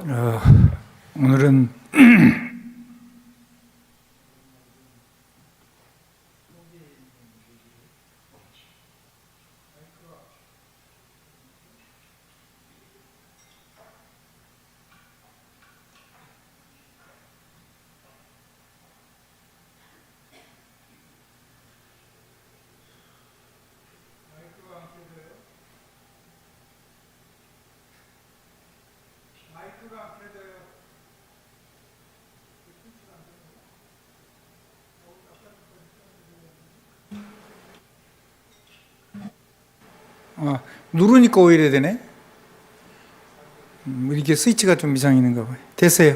어, 오늘은 누르니까 오히려 되네. 이렇게 스위치가 좀 이상 있는가 봐요. 됐어요.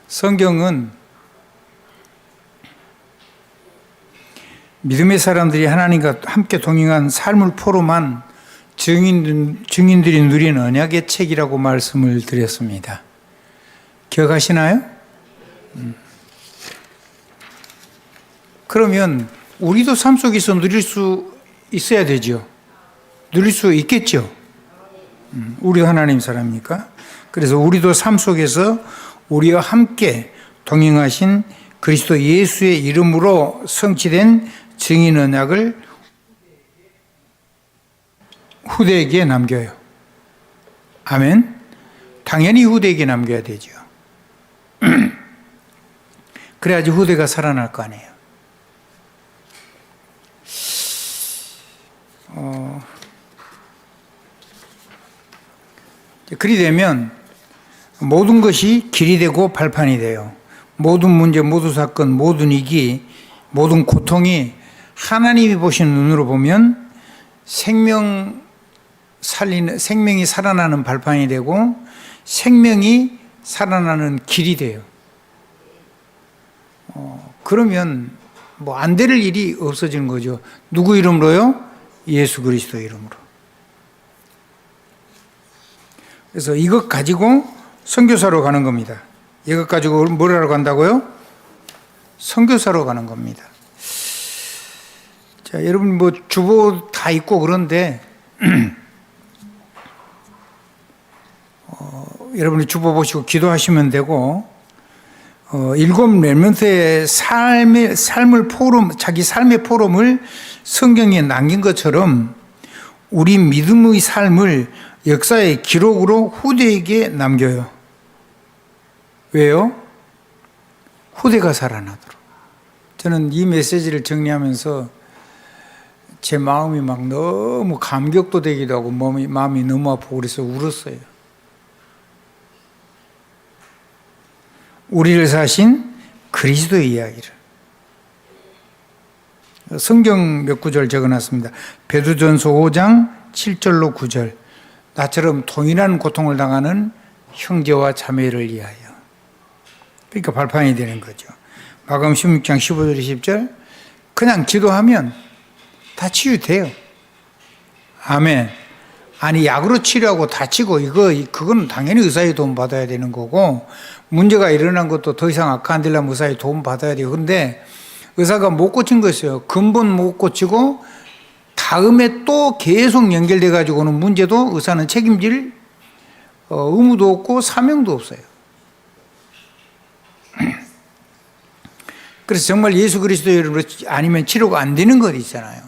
성경은 믿음의 사람들이 하나님과 함께 동행한 삶을 포럼한 증인들이 누린 언약의 책이라고 말씀을 드렸습니다. 기억하시나요? 그러면 우리도 삶 속에서 누릴 수 있어야 되죠. 누릴 수 있겠죠. 우리도 하나님 사람이니까. 그래서 우리도 삶 속에서 우리와 함께 동행하신 그리스도 예수의 이름으로 성취된 증인 언약을 후대에게 남겨요. 아멘. 당연히 후대에게 남겨야 되죠. 그래야지 후대가 살아날 거 아니에요. 그리 되면 모든 것이 길이 되고 발판이 돼요. 모든 문제, 모든 사건, 모든 위기, 모든 고통이 하나님이 보시는 눈으로 보면 생명이 살아나는 발판이 되고 생명이 살아나는 길이 돼요. 그러면 뭐 안 될 일이 없어지는 거죠. 누구 이름으로요? 예수 그리스도 이름으로. 그래서 이것 가지고 선교사로 가는 겁니다. 이것 가지고 뭘 하러 간다고요? 선교사로 가는 겁니다. 자, 여러분 뭐 주보 다 있고 그런데 여러분이 주보 보시고 기도하시면 되고 7 렘넌트의 삶을 자기 삶의 포럼을 성경에 남긴 것처럼 우리 믿음의 삶을 역사의 기록으로 후대에게 남겨요. 왜요? 후대가 살아나도록. 저는 이 메시지를 정리하면서 제 마음이 막 너무 감격도 되기도 하고 마음이 너무 아프고 그래서 울었어요. 우리를 사신 그리스도의 이야기를. 성경 몇 구절 적어놨습니다. 베드로전서 5장 7절로 9절. 나처럼 동일한 고통을 당하는 형제와 자매를 위하여. 그러니까 발판이 되는 거죠. 마가음 16장 15절 20절. 그냥 기도하면 다 치유돼요. 아멘. 아니 약으로 치료하고 다치고 그건 당연히 의사의 도움 받아야 되는 거고 문제가 일어난 것도 더 이상 악화 안 되려면 의사의 도움 받아야 돼요. 그런데 의사가 못 고친 거였어요. 근본 못 고치고 다음에 또 계속 연결돼 가지고는 문제도 의사는 책임질 의무도 없고 사명도 없어요. 그래서 정말 예수 그리스도의 이름으로 아니면 치료가 안 되는 것 있잖아요.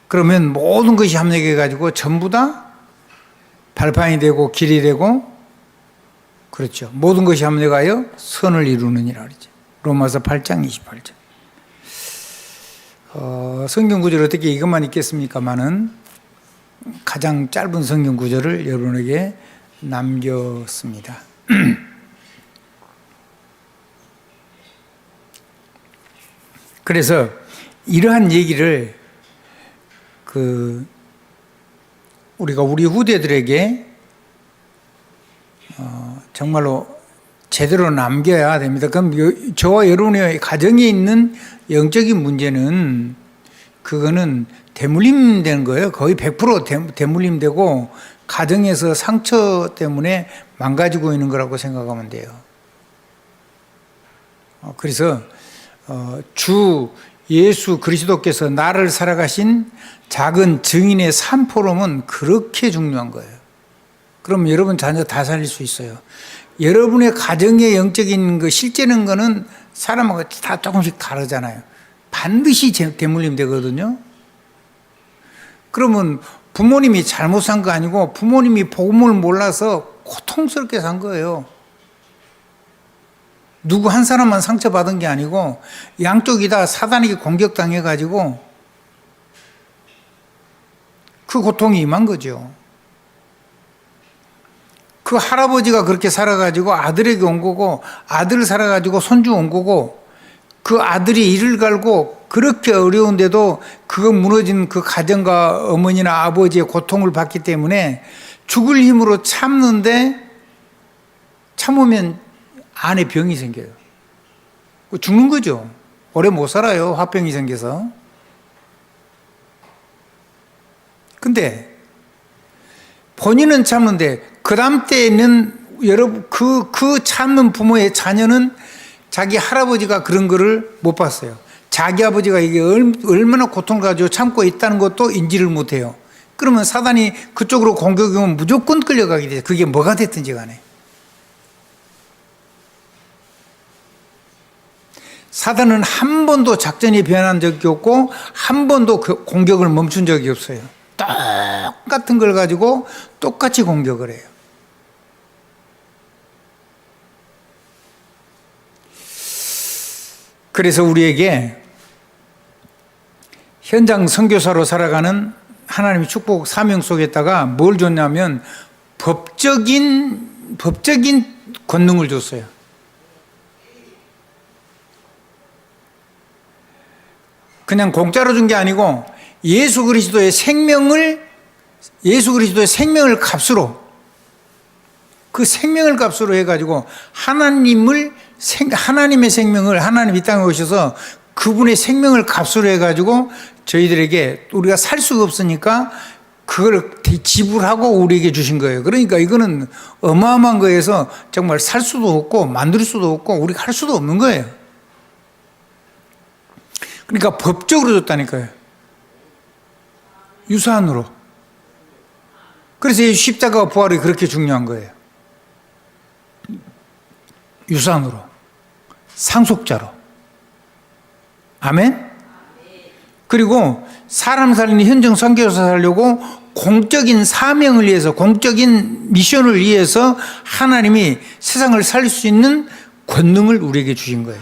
그러면 모든 것이 합력해 가지고 전부 다 발판이 되고 길이 되고 그렇죠. 모든 것이 합력하여 선을 이루느니라 그러죠. 로마서 8장 28절. 성경 구절 어떻게 이것만 있겠습니까마는 가장 짧은 성경 구절을 여러분에게 남겼습니다. 그래서 이러한 얘기를 우리가 우리 후대들에게 정말로 제대로 남겨야 됩니다. 그럼 저와 여러분의 가정에 있는 영적인 문제는 그거는 대물림 되는 거예요. 거의 100% 대물림 되고 가정에서 상처 때문에 망가지고 있는 거라고 생각하면 돼요. 그래서 주 예수 그리스도께서 나를 살아가신 작은 증인의 산포럼은 그렇게 중요한 거예요. 그럼 여러분 자녀 다 살릴 수 있어요. 여러분의 가정의 영적인 그 실제는 거는 사람하고 다 조금씩 다르잖아요. 반드시 대물림 되거든요. 그러면 부모님이 잘못 산 거 아니고 부모님이 복음을 몰라서 고통스럽게 산 거예요. 누구 한 사람만 상처받은 게 아니고 양쪽이 다 사단에게 공격당해가지고 그 고통이 임한 거죠. 그 할아버지가 그렇게 살아가지고 아들에게 온 거고, 아들 살아가지고 손주 온 거고, 그 아들이 이를 갈고 그렇게 어려운데도 그거 무너진 그 가정과 어머니나 아버지의 고통을 받기 때문에 죽을 힘으로 참는데 참으면 안에 병이 생겨요. 죽는 거죠. 오래 못 살아요. 화병이 생겨서. 근데 본인은 참는데 그 다음 때에는 여러분 그 참는 부모의 자녀는 자기 할아버지가 그런 거를 못 봤어요. 자기 아버지가 이게 얼마나 고통을 가지고 참고 있다는 것도 인지를 못해요. 그러면 사단이 그쪽으로 공격이 오면 무조건 끌려가게 돼요. 그게 뭐가 됐든지 간에. 사단은 한 번도 작전이 변한 적이 없고 한 번도 그 공격을 멈춘 적이 없어요. 똑같은 걸 가지고 똑같이 공격을 해요. 그래서 우리에게 현장 선교사로 살아가는 하나님의 축복 사명 속에다가 뭘 줬냐면 법적인 권능을 줬어요. 그냥 공짜로 준 게 아니고 예수 그리스도의 생명을 값으로, 그 생명을 값으로 해가지고 하나님의 생명을, 하나님 이 땅에 오셔서 그분의 생명을 값으로 해가지고 저희들에게, 우리가 살 수가 없으니까 그걸 지불하고 우리에게 주신 거예요. 그러니까 이거는 어마어마한 거에서 정말 살 수도 없고 만들 수도 없고 우리가 할 수도 없는 거예요. 그러니까 법적으로 줬다니까요. 유산으로. 그래서 이 십자가와 부활이 그렇게 중요한 거예요. 유산으로. 상속자로. 아멘? 그리고 사람 살리는 현장 선교사 살려고 공적인 사명을 위해서, 공적인 미션을 위해서 하나님이 세상을 살릴 수 있는 권능을 우리에게 주신 거예요.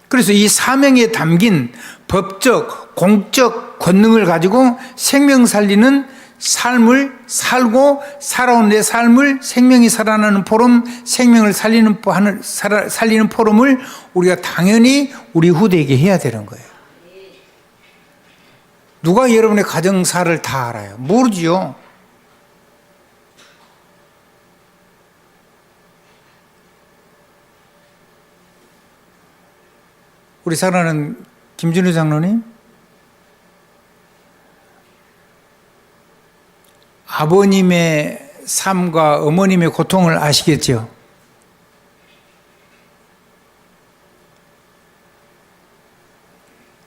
그래서 이 사명에 담긴 법적, 공적 권능을 가지고 생명 살리는 삶을 살고, 살아온 내 삶을 생명이 살아나는 포럼, 생명을 살리는 포럼을 우리가 당연히 우리 후대에게 해야 되는 거예요. 누가 여러분의 가정사를 다 알아요? 모르지요. 우리 사랑하는 김준우 장로님, 아버님의 삶과 어머님의 고통을 아시겠죠?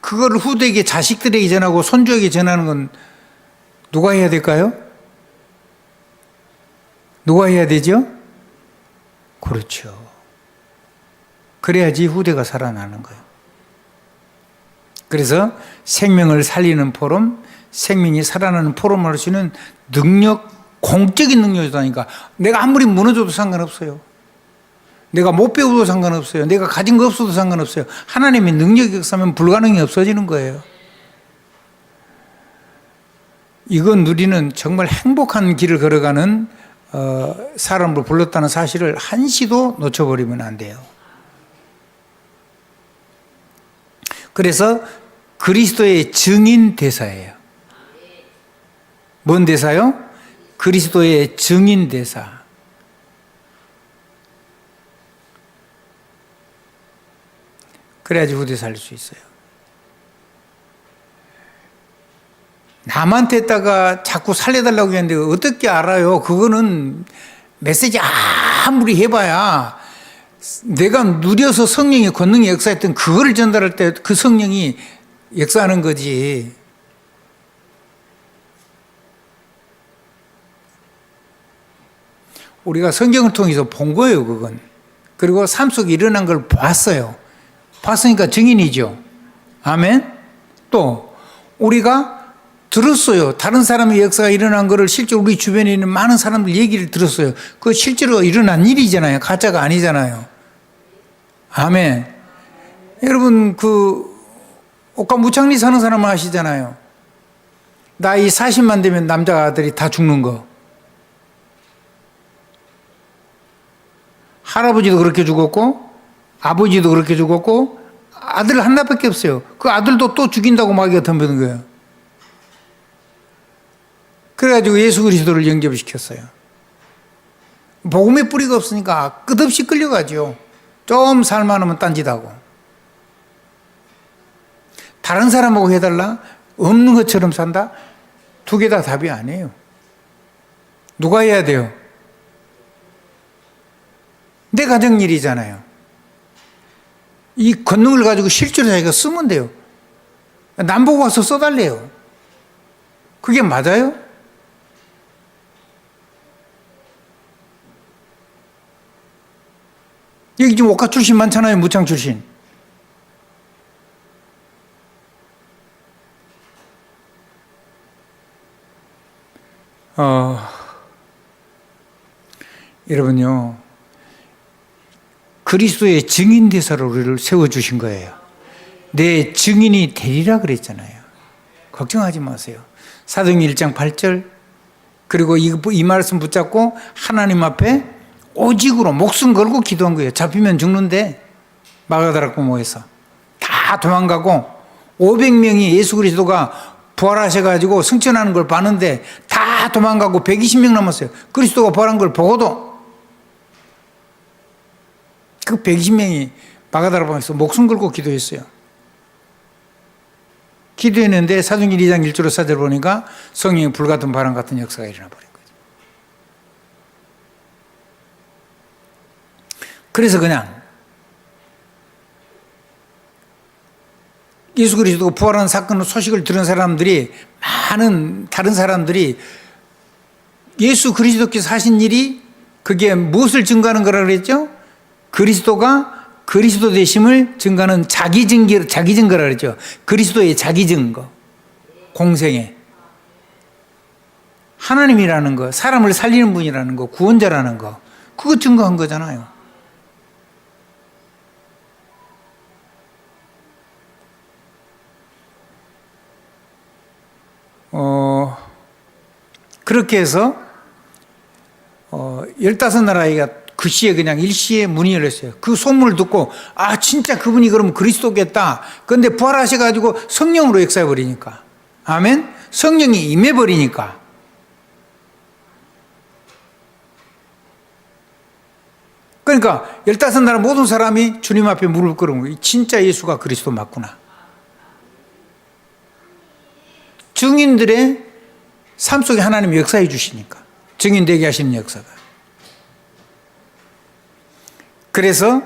그걸 후대에게, 자식들에게 전하고 손주에게 전하는 건 누가 해야 될까요? 누가 해야 되죠? 그렇죠. 그래야지 후대가 살아나는 거예요. 그래서 생명을 살리는 포럼, 생명이 살아나는 포럼을 할 수 있는 능력, 공적인 능력이다니까. 내가 아무리 무너져도 상관없어요. 내가 못 배워도 상관없어요. 내가 가진 거 없어도 상관없어요. 하나님의 능력이 없으면 불가능이 없어지는 거예요. 이건 누리는 정말 행복한 길을 걸어가는 사람으로 불렀다는 사실을 한시도 놓쳐버리면 안 돼요. 그래서 그리스도의 증인 대사예요. 뭔 대사요? 그리스도의 증인 대사. 그래야지 후대 살릴 수 있어요. 남한테다가 자꾸 살려달라고 했는데 어떻게 알아요? 그거는 메시지 아무리 해봐야 내가 누려서 성령의 권능이 역사했던 그거를 전달할 때 그 성령이 역사하는 거지. 우리가 성경을 통해서 본 거예요, 그건. 그리고 삶 속에 일어난 걸 봤어요. 봤으니까 증인이죠. 아멘? 또 우리가 들었어요. 다른 사람의 역사가 일어난 거를 실제로 우리 주변에 있는 많은 사람들 얘기를 들었어요. 그거 실제로 일어난 일이잖아요. 가짜가 아니잖아요. 아멘. 여러분, 옷감 무창리 사는 사람을 아시잖아요. 나이 40만 되면 남자 아들이 다 죽는 거. 할아버지도 그렇게 죽었고, 아버지도 그렇게 죽었고, 아들 하나밖에 없어요. 그 아들도 또 죽인다고 마귀가 덤비는 거예요. 그래가지고 예수 그리스도를 영접시켰어요. 복음의 뿌리가 없으니까 끝없이 끌려가죠. 좀 살만하면 딴짓하고. 다른 사람하고 해달라? 없는 것처럼 산다? 두 개 다 답이 아니에요. 누가 해야 돼요? 내 가정일이잖아요. 이 권능을 가지고 실제로 자기가 쓰면 돼요. 남 보고 와서 써달래요. 그게 맞아요? 여기 지금 옥가 출신 많잖아요. 무창 출신. 여러분요, 그리스도의 증인 대사로 우리를 세워주신 거예요. 내 증인이 되리라 그랬잖아요. 걱정하지 마세요. 사도행전 1장 8절, 그리고 이 말씀 붙잡고 하나님 앞에 오직으로 목숨 걸고 기도한 거예요. 잡히면 죽는데 마가다라 고모에서 다 도망가고 500명이 예수 그리스도가 부활하셔가지고 승천하는 걸 봤는데 다 도망가고 120명 남았어요. 그리스도가 부활한 걸 보고도 그 120명이 마가다라 고모에서 목숨 걸고 기도했어요. 기도했는데 사도행전 2장 1절로 4절 보니까 성령의 불같은 바람 같은 역사가 일어나 버린 거죠. 그래서 그냥 예수 그리스도가 부활하는 사건 소식을 들은 사람들이, 많은 다른 사람들이 예수 그리스도께서 하신 일이 그게 무엇을 증거하는 거라 그랬죠? 그리스도가 그리스도 되심을 증거하는 자기 증거라 그랬죠. 그리스도의 자기 증거, 공생애. 하나님이라는 거, 사람을 살리는 분이라는 거, 구원자라는 거, 그거 증거한 거잖아요. 그렇게 해서 15나라가 그 시에 그냥 일시에 문이 열렸어요. 그 소문을 듣고 진짜 그분이 그럼 그리스도겠다. 그런데 부활하셔가지고 성령으로 역사해버리니까. 아멘? 성령이 임해버리니까. 그러니까 15나라 모든 사람이 주님 앞에 무릎 꿇은 거예요. 진짜 예수가 그리스도 맞구나. 증인들의 삶 속에 하나님이 역사해 주시니까. 증인되게 하시는 역사가. 그래서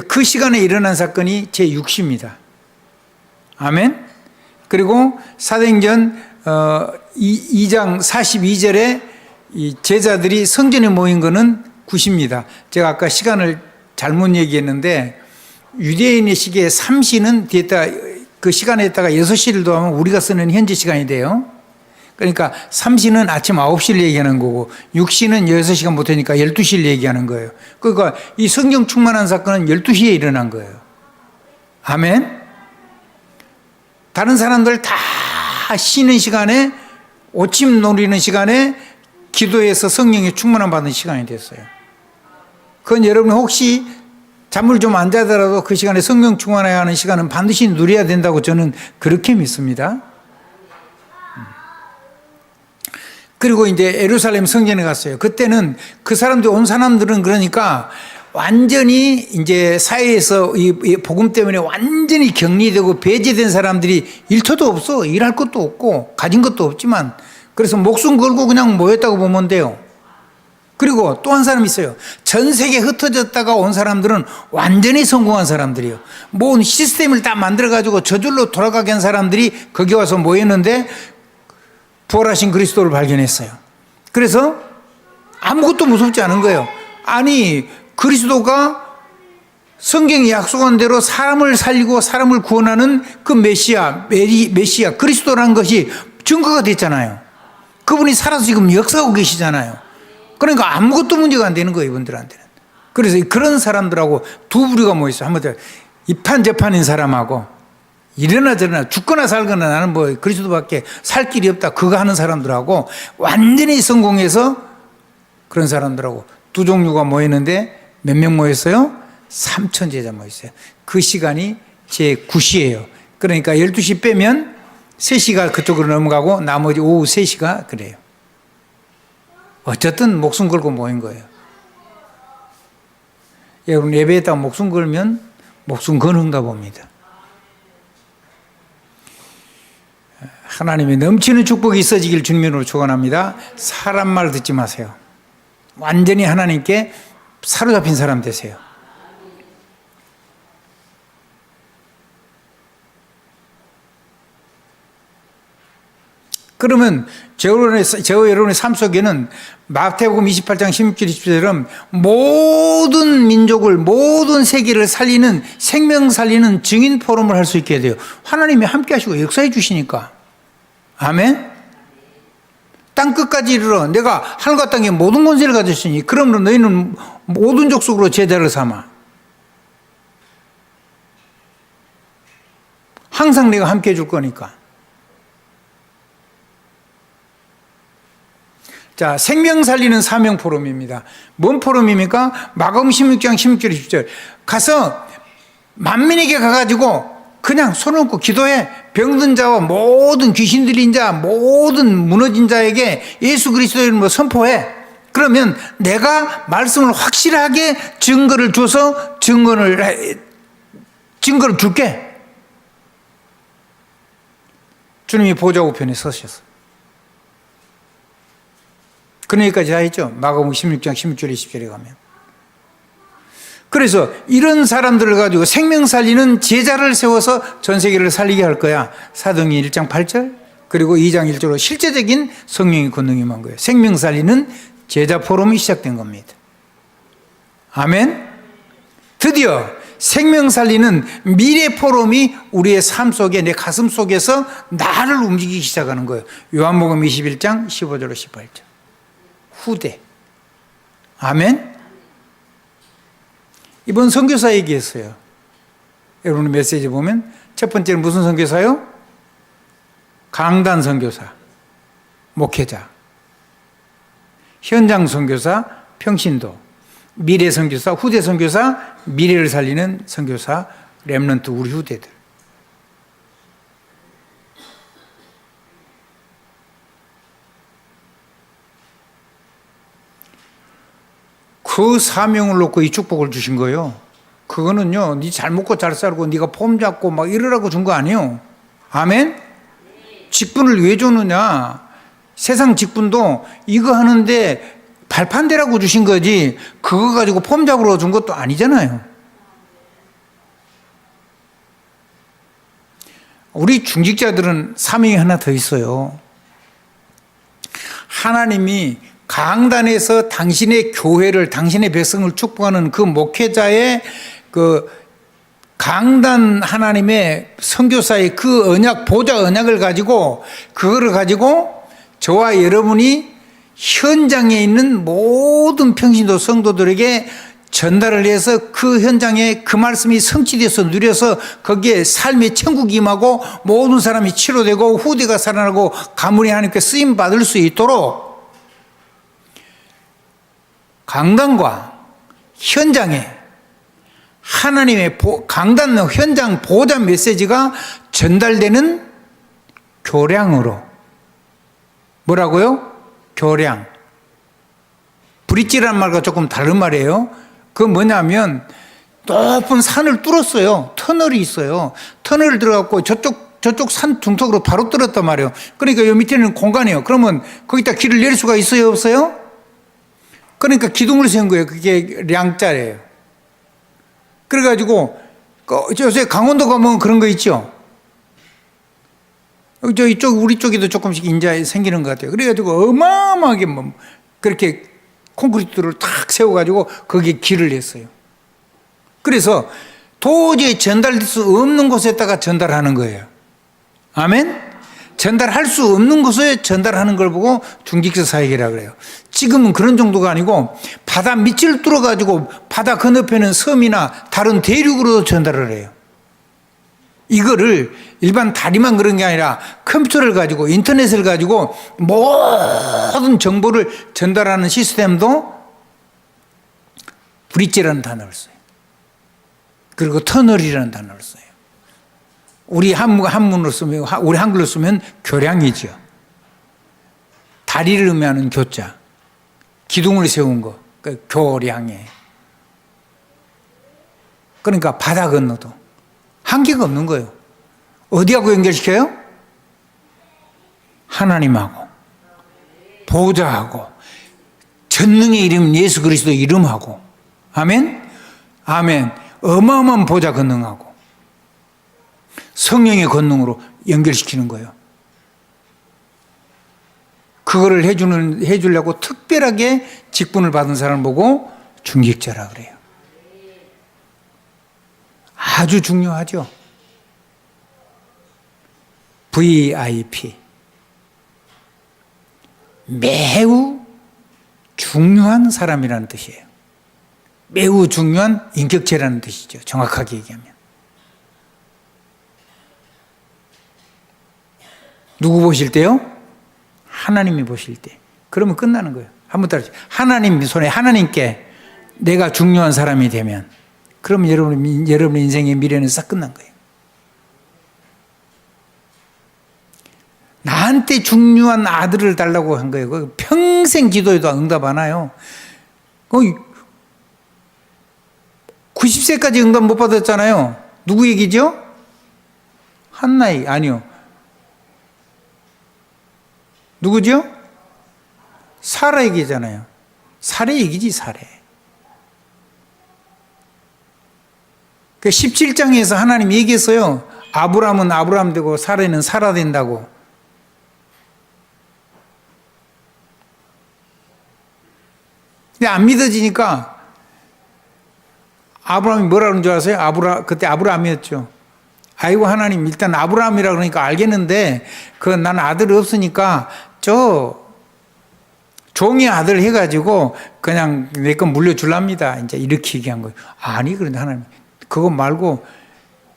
그 시간에 일어난 사건이 제6시입니다. 아멘? 그리고 사도행전 2장 42절에 이 제자들이 성전에 모인 거는 9시입니다. 제가 아까 시간을 잘못 얘기했는데 유대인의 시기에 3시는 뒤에다 그 시간에다가 6시를 더하면 우리가 쓰는 현재 시간이 돼요. 그러니까 3시는 아침 9시를 얘기하는 거고 6시는 6시간 못하니까 12시를 얘기하는 거예요. 그러니까 이 성령 충만한 사건은 12시에 일어난 거예요. 아멘? 다른 사람들 다 쉬는 시간에, 오침 노리는 시간에 기도해서 성령의 충만함 받는 시간이 됐어요. 그건 여러분 혹시 잠을 좀 안 자더라도 그 시간에 성령 충만해야 하는 시간은 반드시 누려야 된다고 저는 그렇게 믿습니다. 그리고 이제 예루살렘 성전에 갔어요. 그때는 그 사람들, 온 사람들은 그러니까 완전히 이제 사회에서 이 복음 때문에 완전히 격리되고 배제된 사람들이 일터도 없어. 일할 것도 없고 가진 것도 없지만 그래서 목숨 걸고 그냥 모였다고 보면 돼요. 그리고 또 한 사람이 있어요. 전 세계에 흩어졌다가 온 사람들은 완전히 성공한 사람들이에요. 모든 시스템을 다 만들어가지고 저절로 돌아가게 한 사람들이 거기 와서 모였는데 부활하신 그리스도를 발견했어요. 그래서 아무것도 무섭지 않은 거예요. 아니, 그리스도가 성경이 약속한 대로 사람을 살리고 사람을 구원하는 그 메시아 그리스도라는 것이 증거가 됐잖아요. 그분이 살아서 지금 역사하고 계시잖아요. 그러니까 아무것도 문제가 안 되는 거예요, 이분들한테는. 그래서 그런 사람들하고 두 부류가 모였어요. 한번 이판저판인 사람하고 이러나 저러나 죽거나 살거나 나는 뭐 그리스도밖에 살 길이 없다 그거 하는 사람들하고 완전히 성공해서 그런 사람들하고 두 종류가 모였는데 몇 명 모였어요? 3천 제자 모였어요. 그 시간이 제 9시예요. 그러니까 12시 빼면 3시가 그쪽으로 넘어가고 나머지 오후 3시가 그래요. 어쨌든 목숨 걸고 모인 거예요. 여러분 예배에다가 목숨 걸면 목숨 거는가 봅니다. 하나님의 넘치는 축복이 있어지길 주님으로 축원합니다. 사람 말 듣지 마세요. 완전히 하나님께 사로잡힌 사람 되세요. 그러면 저 여러분의 삶 속에는 마태복음 28장 16절 20절처럼 모든 민족을 모든 세계를 살리는 생명 살리는 증인 포럼을 할 수 있게 돼요. 하나님이 함께 하시고 역사해 주시니까. 아멘. 땅 끝까지 이르러 내가 하늘과 땅에 모든 권세를 가졌으니 그러므로 너희는 모든 족속으로 제자를 삼아. 항상 내가 함께 해줄 거니까. 자, 생명 살리는 사명 포럼입니다. 뭔 포럼입니까? 마가복음 16장 16절 20절 가서 만민에게 가가지고 그냥 손을 얹고 기도해. 병든 자와 모든 귀신 들린 자 모든 무너진 자에게 예수 그리스도의 이름으로 선포해. 그러면 내가 말씀을 확실하게 증거를 줘서 증거를 줄게. 주님이 보좌 우편에 서셨어. 그런 얘기까지 다 했죠. 마가복음 16장 16절 20절에 가면. 그래서 이런 사람들을 가지고 생명 살리는 제자를 세워서 전 세계를 살리게 할 거야. 사도행전 1장 8절 그리고 2장 1절로 실제적인 성령의 권능이 임한 거예요. 생명 살리는 제자 포럼이 시작된 겁니다. 아멘. 드디어 생명 살리는 미래 포럼이 우리의 삶 속에 내 가슴 속에서 나를 움직이기 시작하는 거예요. 요한복음 21장 15절로 18절. 후대. 아멘. 이번 선교사 얘기했어요. 여러분 메시지 보면 첫 번째는 무슨 선교사요? 강단 선교사, 목회자. 현장 선교사, 평신도. 미래 선교사, 후대 선교사, 미래를 살리는 선교사, 렘넌트 우리 후대들. 그 사명을 놓고 이 축복을 주신 거예요. 그거는요, 네 잘 먹고 잘 살고 네가 폼 잡고 막 이러라고 준 거 아니에요. 아멘? 직분을 왜 줬느냐? 세상 직분도 이거 하는데 발판대라고 주신 거지 그거 가지고 폼 잡으러 준 것도 아니잖아요. 우리 중직자들은 사명이 하나 더 있어요. 하나님이 강단에서 당신의 교회를, 당신의 백성을 축복하는 그 목회자의 그 강단 하나님의 선교사의 그 언약, 보좌 언약을 가지고 그거를 가지고 저와 여러분이 현장에 있는 모든 평신도 성도들에게 전달을 해서 그 현장에 그 말씀이 성취돼서 누려서 거기에 삶의 천국이 임하고 모든 사람이 치료되고 후대가 살아나고 가문이 하나님께 쓰임 받을 수 있도록 강단과 현장에 하나님의 강단 현장 보호자 메시지가 전달되는 교량으로. 뭐라고요? 교량. 브릿지라는 말과 조금 다른 말이에요. 그건 뭐냐면 높은 산을 뚫었어요. 터널이 있어요. 터널을 들어갔고 저쪽 산 중턱으로 바로 뚫었단 말이에요. 그러니까 이 밑에는 공간이에요. 그러면 거기다 길을 내릴 수가 있어요, 없어요? 그러니까 기둥을 세운 거예요. 그게 량자래요. 그래가지고 요새 강원도 가면 그런 거 있죠. 이쪽 우리 쪽에도 조금씩 인자 생기는 것 같아요. 그래가지고 어마어마하게 뭐 그렇게 콘크리트를 탁 세워가지고 거기에 길을 냈어요. 그래서 도저히 전달될 수 없는 곳에다가 전달하는 거예요. 아멘? 전달할 수 없는 곳에 전달하는 걸 보고 중직서 사역이라고 그래요. 지금은 그런 정도가 아니고 바다 밑을 뚫어가지고 바다 건너편은 섬이나 다른 대륙으로 전달을 해요. 이거를 일반 다리만 그런 게 아니라 컴퓨터를 가지고 인터넷을 가지고 모든 정보를 전달하는 시스템도 브릿지라는 단어를 써요. 그리고 터널이라는 단어를 써요. 우리 한문으로 쓰면, 우리 한글로 쓰면 교량이죠. 다리를 의미하는 교자. 기둥을 세운 거. 그 교량에. 그러니까 바다 건너도 한계가 없는 거예요. 어디하고 연결시켜요? 하나님하고, 보좌하고, 전능의 이름 예수 그리스도 이름하고. 아멘? 아멘. 어마어마한 보좌 권능하고 성령의 권능으로 연결시키는 거예요. 그거를 해주려고 특별하게 직분을 받은 사람을 보고 중직자라 그래요. 아주 중요하죠. VIP. 매우 중요한 사람이라는 뜻이에요. 매우 중요한 인격체라는 뜻이죠. 정확하게 얘기하면. 누구 보실 때요? 하나님이 보실 때. 그러면 끝나는 거예요. 한번 따라하세요. 하나님 손에 하나님께 내가 중요한 사람이 되면 그러면 여러분의 인생의 미래는 싹 끝난 거예요. 나한테 중요한 아들을 달라고 한 거예요. 평생 기도해도 응답 안 와요. 90세까지 응답 못 받았잖아요. 누구 얘기죠? 한나이 아니요. 누구죠? 사라 얘기잖아요. 사례 얘기지 사례. 그 17장에서 하나님 얘기했어요. 아브람은 아브람 되고 사라는 사라 된다고. 근데 안 믿어지니까 아브라함이 뭐라 그런 줄 아세요? 그때 아브라함이었죠. 아이고 하나님 일단 아브라함이라 그러니까 알겠는데 나는 아들 없으니까 종의 아들 해가지고 그냥 내 건 물려줄랍니다. 이제 이렇게 얘기한 거예요. 아니 그런데 하나님 그거 말고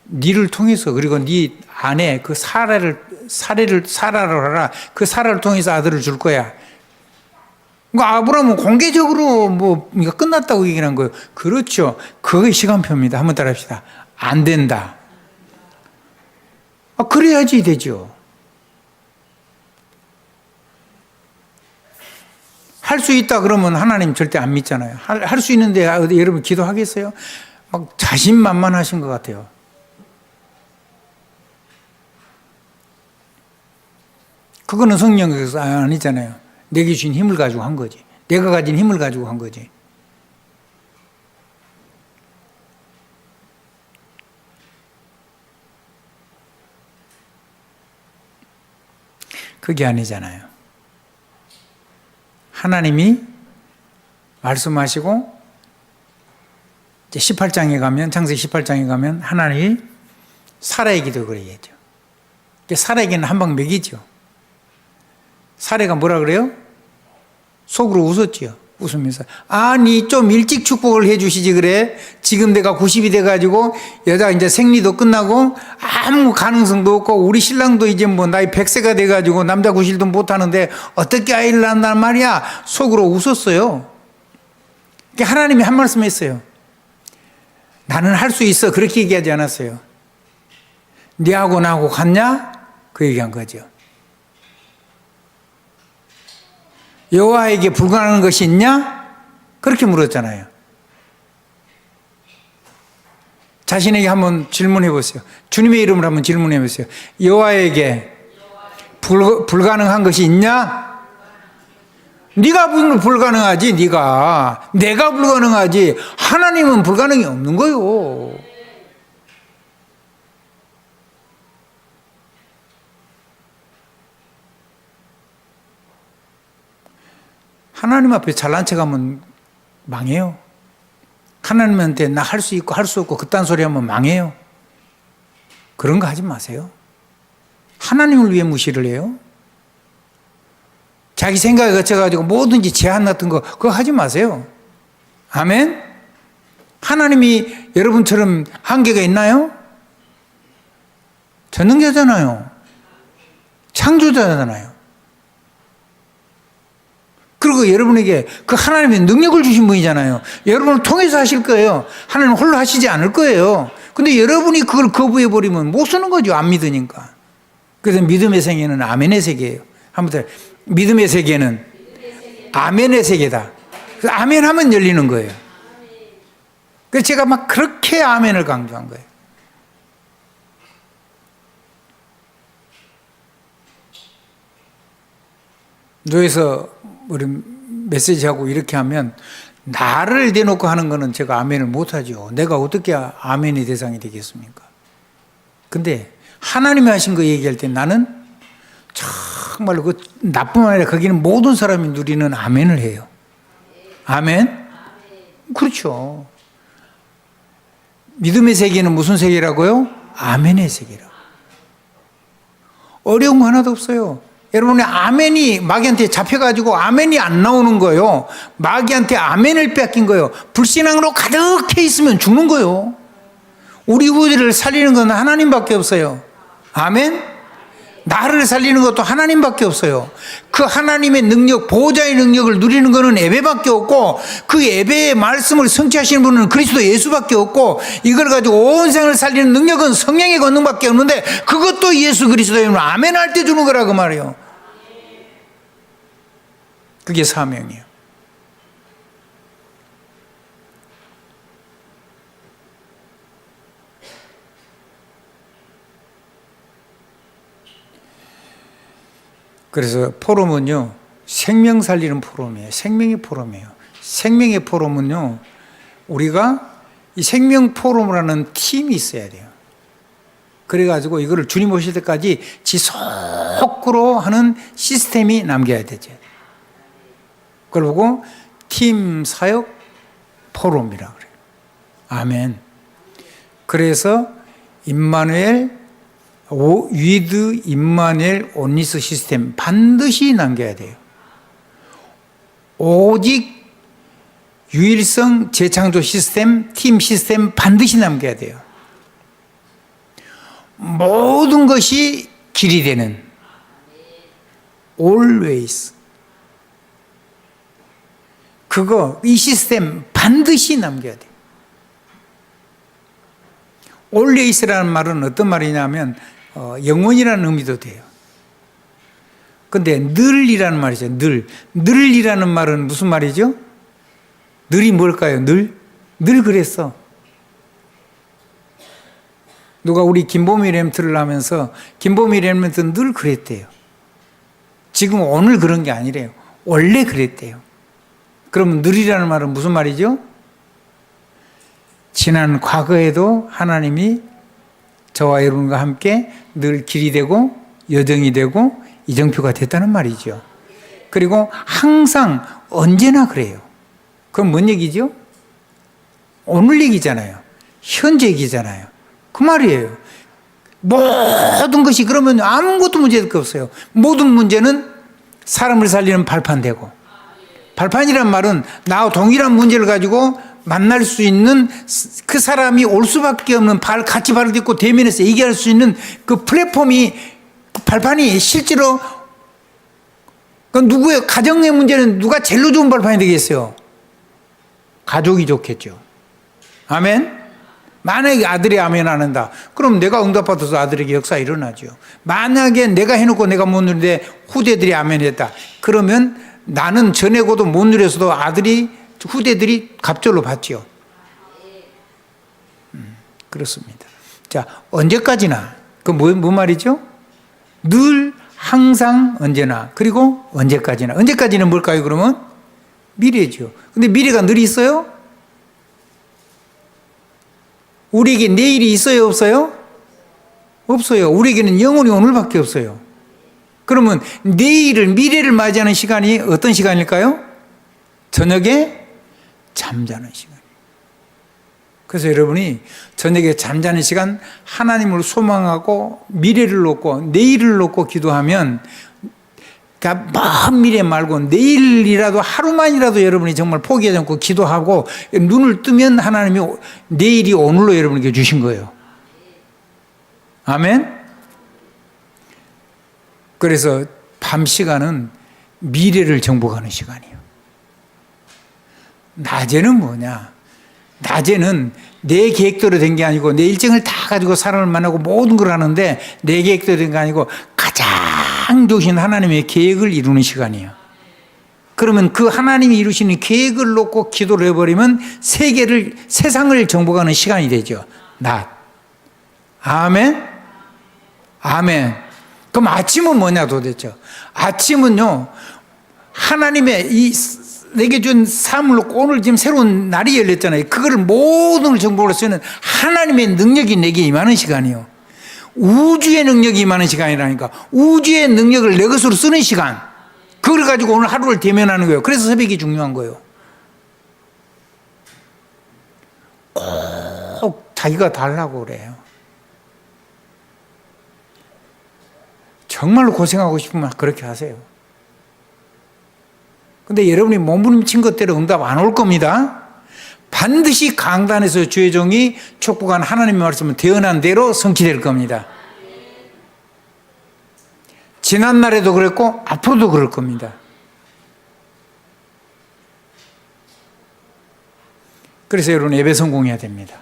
니를 통해서 그리고 니 아내 그 사라를 하라. 그 사라를 통해서 아들을 줄 거야. 그러니까 아브라함은 공개적으로 끝났다고 얘기한 거예요. 그렇죠. 그게 시간표입니다. 한번 따라합시다. 안 된다. 그래야지 되죠. 할 수 있다 그러면 하나님 절대 안 믿잖아요. 할 수 있는데 여러분 기도하겠어요? 막 자신만만하신 것 같아요. 그거는 성령에서 아니잖아요. 내게 주신 힘을 가지고 한 거지. 내가 가진 힘을 가지고 한 거지. 그게 아니잖아요. 하나님이 말씀하시고 이제 18장에 가면 창세기 18장에 가면 하나님이 사라의 기도 그래야죠. 사라에게는 한 방 먹이죠. 사례가 뭐라 그래요? 속으로 웃었지요. 웃으면서 아니 좀 일찍 축복을 해 주시지 그래. 지금 내가 90이 돼가지고 여자 이제 생리도 끝나고 아무 가능성도 없고 우리 신랑도 이제 나이 100세가 돼가지고 남자 구실도 못하는데 어떻게 아이를 낳는단 말이야. 속으로 웃었어요. 하나님이 한 말씀 했어요. 나는 할 수 있어. 그렇게 얘기하지 않았어요. 네하고 나하고 같냐? 그 얘기한 거죠. 여호와에게 불가능한 것이 있냐? 그렇게 물었잖아요. 자신에게 한번 질문해 보세요. 주님의 이름으로 한번 질문해 보세요. 여호와에게 불가능한 것이 있냐? 네가 불가능하지. 내가 불가능하지. 하나님은 불가능이 없는 거요. 하나님 앞에 잘난 척하면 망해요. 하나님한테 나 할 수 있고 할 수 없고 그딴 소리 하면 망해요. 그런 거 하지 마세요. 하나님을 위해 무시를 해요. 자기 생각에 거쳐가지고 뭐든지 제한 같은 거 그거 하지 마세요. 아멘? 하나님이 여러분처럼 한계가 있나요? 전능자잖아요. 창조자잖아요. 그리고 여러분에게 그 하나님의 능력을 주신 분이잖아요. 여러분을 통해서 하실 거예요. 하나님 홀로 하시지 않을 거예요. 근데 여러분이 그걸 거부해버리면 못 쓰는 거죠. 안 믿으니까. 그래서 믿음의 세계는 아멘의 세계예요. 한번 더. 믿음의 세계는 아멘의 세계다. 그래서 아멘 하면 열리는 거예요. 그래서 제가 막 그렇게 아멘을 강조한 거예요. 노에서 우리 메시지하고 이렇게 하면 나를 대놓고 하는 거는 제가 아멘을 못하죠. 내가 어떻게 아멘의 대상이 되겠습니까? 근데 하나님이 하신 거 얘기할 때 나는 정말로 그 나뿐만 아니라 거기는 모든 사람이 누리는 아멘을 해요. 아멘? 그렇죠. 믿음의 세계는 무슨 세계라고요? 아멘의 세계라고. 어려운 거 하나도 없어요. 여러분의 아멘이 마귀한테 잡혀가지고 아멘이 안 나오는 거예요. 마귀한테 아멘을 뺏긴 거예요. 불신앙으로 가득해 있으면 죽는 거예요. 우리 후대를 살리는 건 하나님밖에 없어요. 아멘? 나를 살리는 것도 하나님밖에 없어요. 그 하나님의 능력, 보호자의 능력을 누리는 것은 예배밖에 없고 그 예배의 말씀을 성취하시는 분은 그리스도 예수밖에 없고 이걸 가지고 온 생을 살리는 능력은 성령의 권능밖에 없는데 그것도 예수 그리스도이면 아멘 할 때 주는 거라고 말이에요. 그게 사명이에요. 그래서 포럼은요, 생명 살리는 포럼이에요. 생명의 포럼이에요. 생명의 포럼은요, 우리가 이 생명 포럼이라는 팀이 있어야 돼요. 그래가지고 이거를 주님 오실 때까지 지속으로 하는 시스템이 남겨야 되죠. 그걸 보고 팀 사역 포럼이라고 그래요. 아멘. 그래서 임마누엘 위드 임마누엘 온리스 시스템 반드시 남겨야 돼요. 오직 유일성 재창조 시스템, 팀 시스템 반드시 남겨야 돼요. 모든 것이 길이 되는 always 그거 이 시스템 반드시 남겨야 돼요. always라는 말은 어떤 말이냐면 영원이라는 의미도 돼요. 근데 늘이라는 말이죠. 늘이라는 말은 무슨 말이죠? 늘이 뭘까요? 늘 그랬어. 누가 우리 김보미 렘트를 하면서 김보미 렘트는 늘 그랬대요. 지금 오늘 그런 게 아니래요. 원래 그랬대요. 그러면 늘이라는 말은 무슨 말이죠? 지난 과거에도 하나님이 저와 여러분과 함께 늘 길이 되고 여정이 되고 이정표가 됐다는 말이죠. 그리고 항상 언제나 그래요. 그럼 뭔 얘기죠? 오늘 얘기잖아요. 현재 얘기잖아요. 그 말이에요. 모든 것이 그러면 아무것도 문제될 게 없어요. 모든 문제는 사람을 살리는 발판되고, 발판이란 말은 나와 동일한 문제를 가지고 만날 수 있는 그 사람이 올 수밖에 없는 같이 발을 딛고 대면에서 얘기할 수 있는 그 플랫폼이, 발판이 실제로 그 누구의 가정의 문제는 누가 제일로 좋은 발판이 되겠어요? 가족이 좋겠죠. 아멘? 만약에 아들이 아멘 안 한다. 그럼 내가 응답받아서 아들에게 역사 일어나죠. 만약에 내가 해놓고 내가 못 누리는데 후대들이 아멘 했다. 그러면 나는 전해고도 못 누려서도 후대들이 갑절로 받죠. 그렇습니다. 자, 언제까지나, 그 뭐 말이죠? 늘 항상 언제나 그리고 언제까지나. 언제까지는 뭘까요 그러면? 미래죠. 근데 미래가 늘 있어요? 우리에게 내일이 있어요 없어요? 없어요. 우리에게는 영원히 오늘밖에 없어요. 그러면 내일을 미래를 맞이하는 시간이 어떤 시간일까요? 저녁에 잠자는 시간. 그래서 여러분이 저녁에 잠자는 시간 하나님을 소망하고 미래를 놓고 내일을 놓고 기도하면 그러니까 먼 미래 말고 내일이라도 하루만이라도 여러분이 정말 포기하지 않고 기도하고 눈을 뜨면 하나님이 내일이 오늘로 여러분에게 주신 거예요. 아멘. 그래서 밤 시간은 미래를 정복하는 시간이에요. 낮에는 뭐냐? 낮에는 내 계획대로 된 게 아니고 내 일정을 다 가지고 사람을 만나고 모든 걸 하는데 내 계획대로 된 게 아니고 가장 좋으신 하나님의 계획을 이루는 시간이에요. 그러면 그 하나님이 이루시는 계획을 놓고 기도를 해버리면 세상을 정복하는 시간이 되죠. 낮. 아멘? 아멘. 그럼 아침은 뭐냐 도대체? 아침은요, 하나님의 내게 준 삶을 놓고 오늘 지금 새로운 날이 열렸잖아요. 그거를 모든 걸 정복할 수 있는 하나님의 능력이 내게 임하는 시간이요. 우주의 능력이 임하는 시간이라니까. 우주의 능력을 내 것으로 쓰는 시간. 그걸 가지고 오늘 하루를 대면하는 거예요. 그래서 새벽이 중요한 거예요. 꼭 자기가 달라고 그래요. 정말로 고생하고 싶으면 그렇게 하세요. 근데 여러분이 몸부림친 것대로 응답 안 올 겁니다. 반드시 강단에서 주의 종이 촉구한 하나님의 말씀은 대언한 대로 성취될 겁니다. 지난날에도 그랬고 앞으로도 그럴 겁니다. 그래서 여러분 예배 성공해야 됩니다.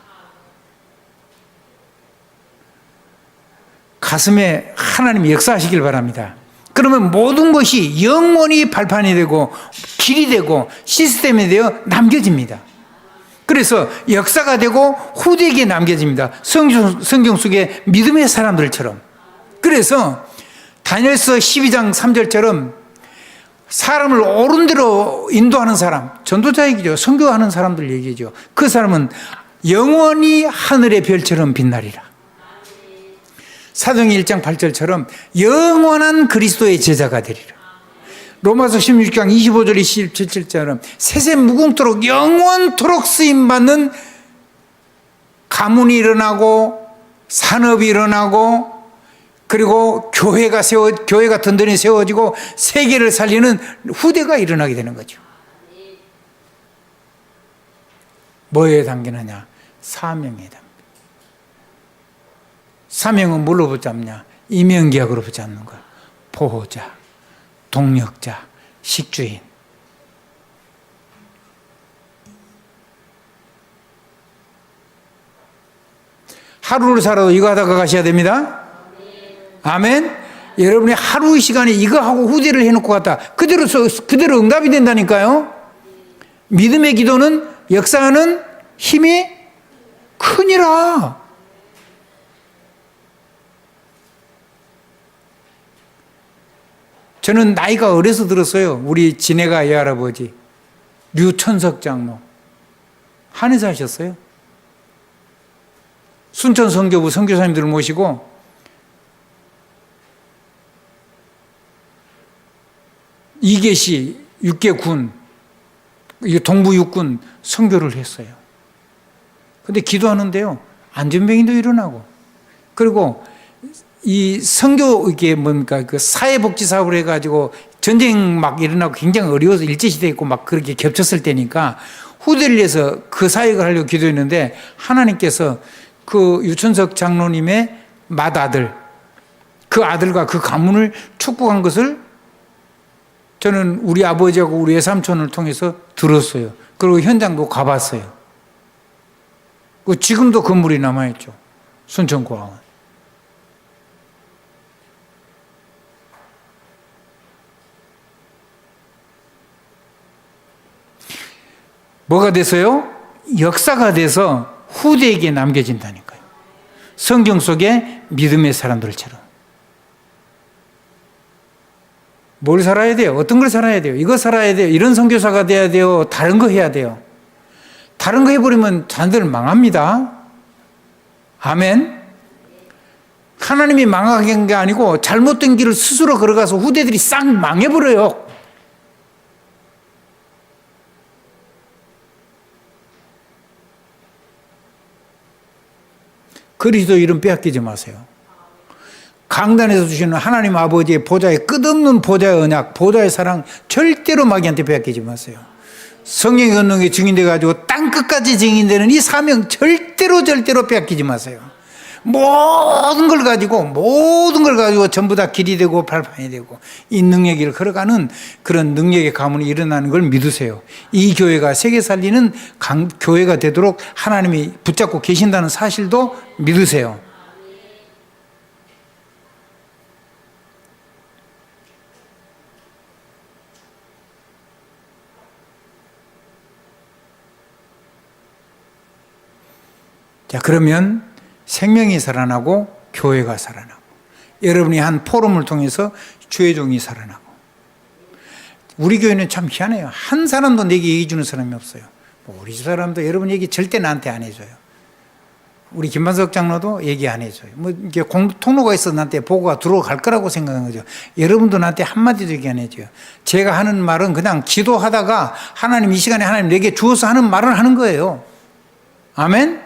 가슴에 하나님이 역사하시길 바랍니다. 그러면 모든 것이 영원히 발판이 되고 길이 되고 시스템이 되어 남겨집니다. 그래서 역사가 되고 후대에게 남겨집니다. 성경 속의 믿음의 사람들처럼. 그래서 다니엘서 12장 3절처럼 사람을 옳은 대로 인도하는 사람, 전도자 얘기죠. 선교하는 사람들 얘기죠. 그 사람은 영원히 하늘의 별처럼 빛나리라. 사도행전 1장 8절처럼 영원한 그리스도의 제자가 되리라. 로마서 16장 25절 27절처럼 세세 무궁토록 영원토록 쓰임받는 가문이 일어나고 산업이 일어나고 그리고 교회가 든든히 세워지고 세계를 살리는 후대가 일어나게 되는 거죠. 뭐에 담기느냐? 사명에 담깁니다. 사명은 뭘로 붙잡냐? 이명계약으로 붙잡는 거야. 보호자, 동력자, 식주인. 하루를 살아도 이거 하다가 가셔야 됩니다. 아멘. 여러분이 하루 시간에 이거 하고 후대를 해놓고 갔다. 그대로 응답이 된다니까요. 믿음의 기도는 역사하는 힘이 크니라. 저는 나이가 어려서 들었어요. 우리 진해가 외할아버지 류천석 장로 한에서 하셨어요. 순천 선교부 선교사님들을 모시고 이계시 육계군 동부 육군 선교를 했어요. 근데 기도하는데요, 안전병도 일어나고, 그리고 이 선교 이게 뭡니까 그 사회복지 사업을 해가지고 전쟁 막 일어나고 굉장히 어려워서 일제시대 있고 막 그렇게 겹쳤을 때니까 후대를 위해서 그 사역을 하려고 기도했는데 하나님께서 그 유천석 장로님의 맏아들, 그 아들과 그 가문을 축복한 것을 저는 우리 아버지하고 우리 외삼촌을 통해서 들었어요. 그리고 현장도 가봤어요. 지금도 건물이 남아있죠. 순천고아원. 뭐가 돼서요? 역사가 돼서 후대에게 남겨진다니까요. 성경 속의 믿음의 사람들처럼. 뭘 살아야 돼요? 어떤 걸 살아야 돼요? 이거 살아야 돼요? 이런 선교사가 돼야 돼요? 다른 거 해야 돼요? 다른 거 해버리면 자녀들은 망합니다. 아멘. 하나님이 망하게 한 게 아니고 잘못된 길을 스스로 걸어가서 후대들이 싹 망해버려요. 그리스도 이름 빼앗기지 마세요. 강단에서 주시는 하나님 아버지의 보좌의 끝없는 보좌의 언약, 보좌의 사랑 절대로 마귀한테 빼앗기지 마세요. 성령의 권능에 증인돼가지고 땅끝까지 증인되는 이 사명 절대로 빼앗기지 마세요. 모든 걸 가지고 전부 다 길이 되고 발판이 되고 이 능력을 걸어가는 그런 능력의 가문이 일어나는 걸 믿으세요. 이 교회가 세계 살리는 교회가 되도록 하나님이 붙잡고 계신다는 사실도 믿으세요. 자, 그러면 생명이 살아나고 교회가 살아나고 여러분이 한 포럼을 통해서 주의 종이 살아나고 우리 교회는 참 희한해요. 한 사람도 내게 얘기 주는 사람이 없어요. 우리 집 사람도 여러분 얘기 절대 나한테 안 해줘요. 우리 김만석 장로도 얘기 안 해줘요. 이게 통로가 있어 나한테 보고가 들어갈 거라고 생각한 거죠. 여러분도 나한테 한마디도 얘기 안 해줘요. 제가 하는 말은 그냥 기도하다가 하나님 이 시간에 하나님 내게 주어서 하는 말을 하는 거예요. 아멘?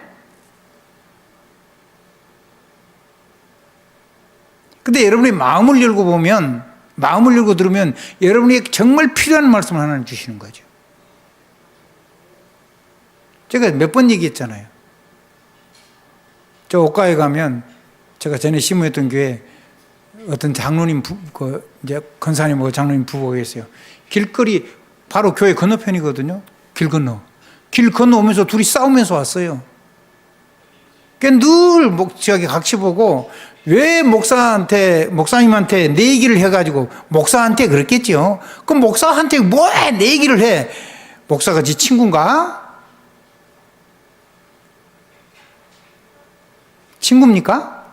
근데 여러분이 마음을 열고 보면, 마음을 열고 들으면 여러분이 정말 필요한 말씀을 하나님 주시는 거죠. 제가 몇 번 얘기했잖아요. 저 옷가에 가면 제가 전에 심무했던 교회 어떤 장로님, 이제 권사님하고 장로님 부부가 계세요. 길거리 바로 교회 건너편이거든요. 길 건너오면서 둘이 싸우면서 왔어요. 그러니까 늘 저기 각시 보고 왜 목사님한테 내 얘기를 해가지고 목사한테 그랬겠죠. 그럼 목사한테 뭐해 내 얘기를 해. 목사가 지 친구인가? 친구입니까?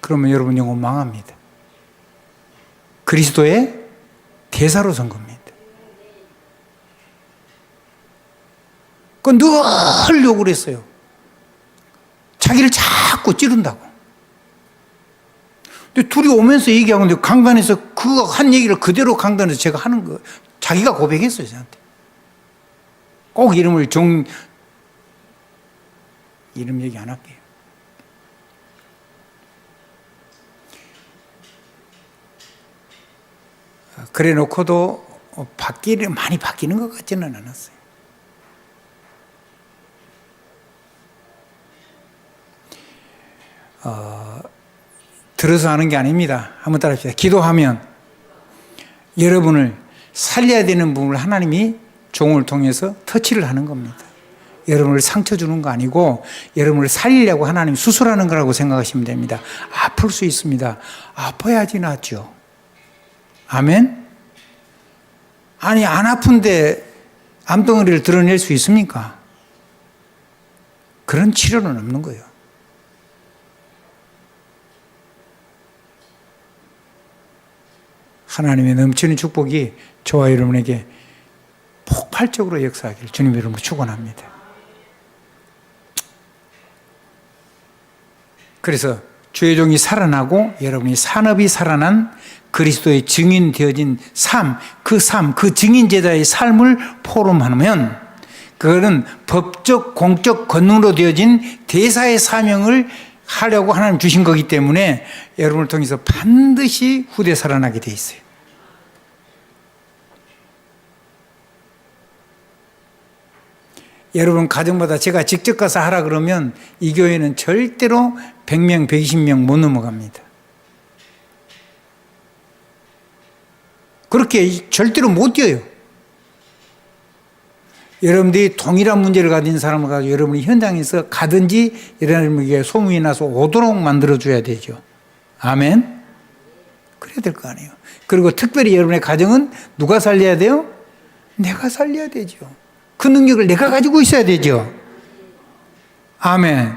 그러면 여러분 영혼 망합니다. 그리스도의 대사로 선 겁니다. 그건 늘 욕을 했어요. 자기를 자꾸 찌른다고. 근데 둘이 오면서 얘기하고 있는데 강단에서 그 한 얘기를 그대로 강단에서 제가 하는 거, 자기가 고백했어요, 저한테. 꼭 이름 얘기 안 할게요. 그래 놓고도 많이 바뀌는 것 같지는 않았어요. 들어서 하는 게 아닙니다. 한번 따라합시다. 기도하면 여러분을 살려야 되는 부분을 하나님이 종을 통해서 터치를 하는 겁니다. 여러분을 상처 주는 거 아니고 여러분을 살리려고 하나님이 수술하는 거라고 생각하시면 됩니다. 아플 수 있습니다. 아파야지 낫죠. 아멘? 아니 안 아픈데 암덩어리를 드러낼 수 있습니까? 그런 치료는 없는 거예요. 하나님의 넘치는 축복이 저와 여러분에게 폭발적으로 역사하기를 주님 이름으로 축원합니다. 그래서 주의 종이 살아나고 여러분이 산업이 살아난 그리스도의 증인 되어진 삶, 그 증인 제자의 삶을 포럼하면 그거는 법적 공적 권능으로 되어진 대사의 사명을 하려고 하나님 주신 거기 때문에 여러분을 통해서 반드시 후대 살아나게 돼 있어요. 여러분 가정마다 제가 직접 가서 하라 그러면 이 교회는 절대로 100명, 120명 못 넘어갑니다. 그렇게 절대로 못 뛰어요. 여러분들이 동일한 문제를 가진 사람을 가지고 여러분이 현장에서 가든지 여러분에게 소문이 나서 오도록 만들어줘야 되죠. 아멘? 그래야 될 거 아니에요. 그리고 특별히 여러분의 가정은 누가 살려야 돼요? 내가 살려야 되죠. 그 능력을 내가 가지고 있어야 되죠. 아멘.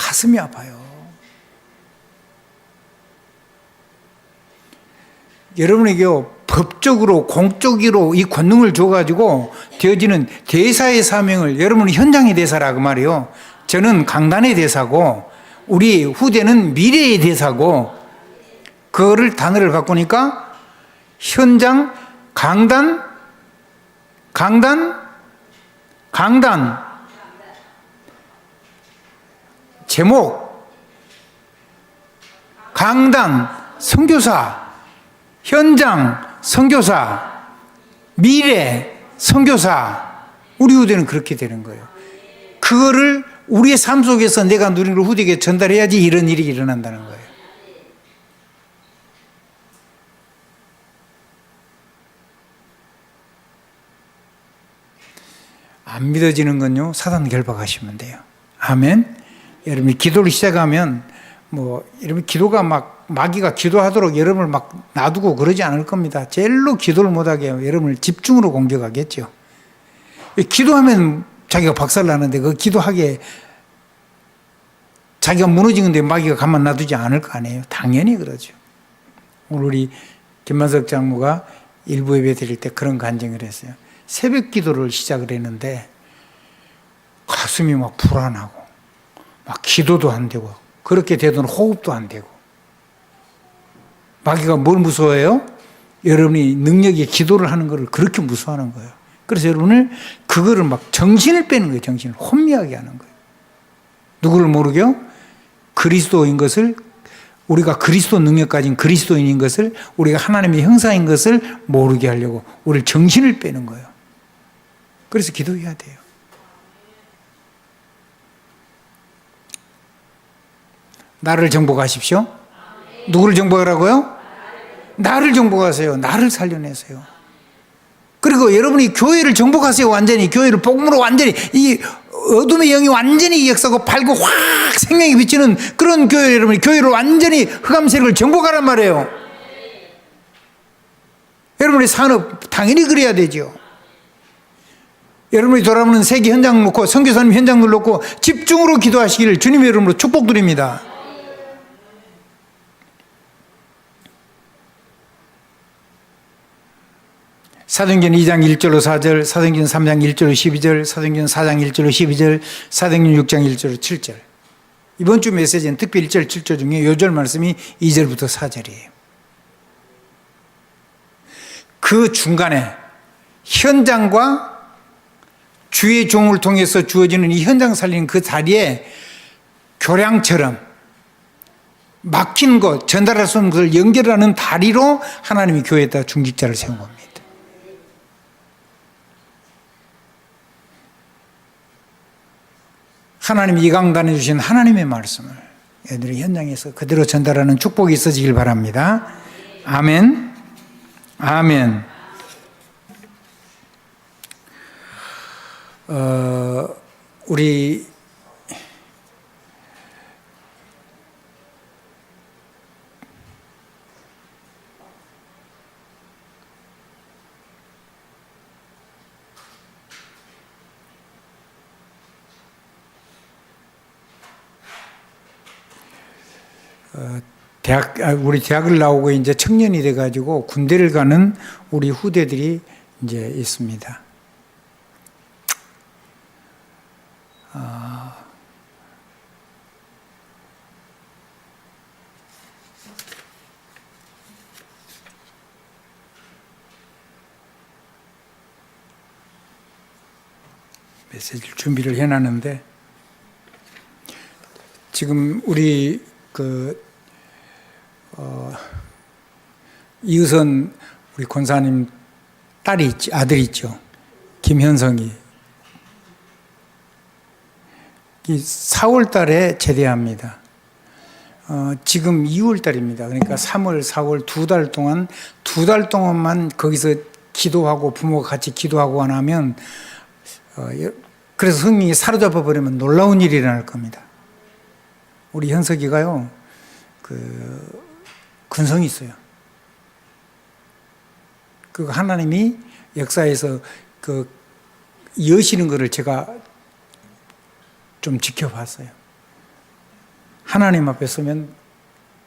가슴이 아파요. 여러분에게요, 법적으로 공적으로 이 권능을 줘가지고 되어지는 대사의 사명을, 여러분은 현장의 대사라 그 말이요. 저는 강단의 대사고 우리 후대는 미래의 대사고, 그거를 단어를 바꾸니까 현장, 강단, 제목, 강단, 선교사, 현장, 선교사, 미래, 선교사. 우리 후대는 그렇게 되는 거예요. 그거를 우리의 삶 속에서 내가 누리는 걸 후대에게 전달해야지 이런 일이 일어난다는 거예요. 안 믿어지는 건요, 사단 결박하시면 돼요. 아멘. 여러분이 기도를 시작하면 여러분 기도가 마귀가 기도하도록 여러분을 놔두고 그러지 않을 겁니다. 제일로 기도를 못하게 해요. 여러분을 집중으로 공격하겠죠. 기도하면 자기가 박살나는데 그 기도하게 자기가 무너진 건데 마귀가 가만 놔두지 않을 거 아니에요. 당연히 그러죠. 오늘 우리 김만석 장로가 일부 예배 드릴 때 그런 간증을 했어요. 새벽 기도를 시작을 했는데 가슴이 불안하고 기도도 안 되고, 그렇게 되던 호흡도 안 되고. 마귀가 뭘 무서워해요? 여러분이 능력이 기도를 하는 것을 그렇게 무서워하는 거예요. 그래서 여러분을 그거를 정신을 빼는 거예요. 정신을 혼미하게 하는 거예요. 누구를 모르게요? 그리스도인 것을, 우리가 그리스도 능력 가진 그리스도인인 것을, 우리가 하나님의 형상인 것을 모르게 하려고 우리를 정신을 빼는 거예요. 그래서 기도해야 돼요. 나를 정복하십시오. 누구를 정복하라고요? 나를 정복하세요. 나를 살려내세요. 그리고 여러분이 교회를 정복하세요. 완전히 교회를 복음으로 완전히, 이 어둠의 영이 완전히 역사고 밝고 확 생명이 비치는 그런 교회, 여러분이 교회를 완전히 흑암세력을 정복하란 말이에요. 여러분의 산업 당연히 그래야 되죠. 여러분이 돌아오는 세계 현장 놓고, 선교사님 현장을 놓고 집중으로 기도하시기를 주님의 이름으로 축복드립니다. 사도행전 2장 1절로 4절, 사도행전 3장 1절로 12절, 사도행전 4장 1절로 12절, 사도행전 6장 1절로 7절. 이번 주 메시지는 특별히 1절, 7절 중에 요절 말씀이 2절부터 4절이에요. 그 중간에 현장과 주의 종을 통해서 주어지는 이 현장 살리는 그 자리에 교량처럼 막힌 것, 전달할 수 없는 것을 연결하는 다리로 하나님이 교회에다 중직자를 세운 겁니다. 하나님이 이 강단해 주신 하나님의 말씀을 애들이 현장에서 그대로 전달하는 축복이 있어지길 바랍니다. 아멘. 아멘. 우리 우리 대학을 나오고 이제 청년이 돼가지고 군대를 가는 우리 후대들이 이제 있습니다. 메시지를 준비를 해놨는데, 지금 우리 이우선 우리 권사님 딸이 아들이 있죠. 김현성이. 4월 달에 제대합니다. 지금 2월 달입니다. 그러니까 3월, 4월 두 달 동안만 거기서 기도하고 부모가 같이 기도하고 안 하면, 그래서 성령이 사로잡아 버리면 놀라운 일이 일어날 겁니다. 우리 현석이가요, 근성이 있어요. 하나님이 역사에서 여시는 것을 제가 좀 지켜봤어요. 하나님 앞에 서면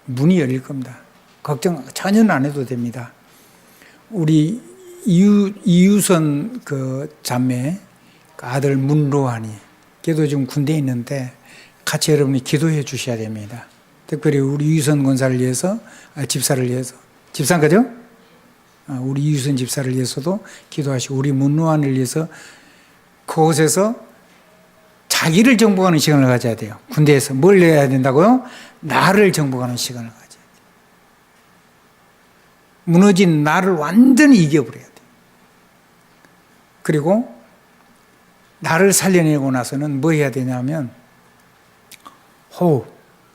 문이 열릴 겁니다. 걱정 전혀 안 해도 됩니다. 우리 이유선 그 자매, 그 아들 문로한이, 걔도 지금 군대에 있는데 같이 여러분이 기도해 주셔야 됩니다. 특별히 우리 이유선 권사를 위해서, 집사를 위해서, 집사인가죠? 우리 이유선 집사를 위해서도 기도하시고, 우리 문로한을 위해서 그곳에서 자기를 정복하는 시간을 가져야 돼요. 군대에서 뭘 해야 된다고요? 나를 정복하는 시간을 가져야 돼요. 무너진 나를 완전히 이겨버려야 돼요. 그리고 나를 살려내고 나서는 뭐 해야 되냐면 호흡,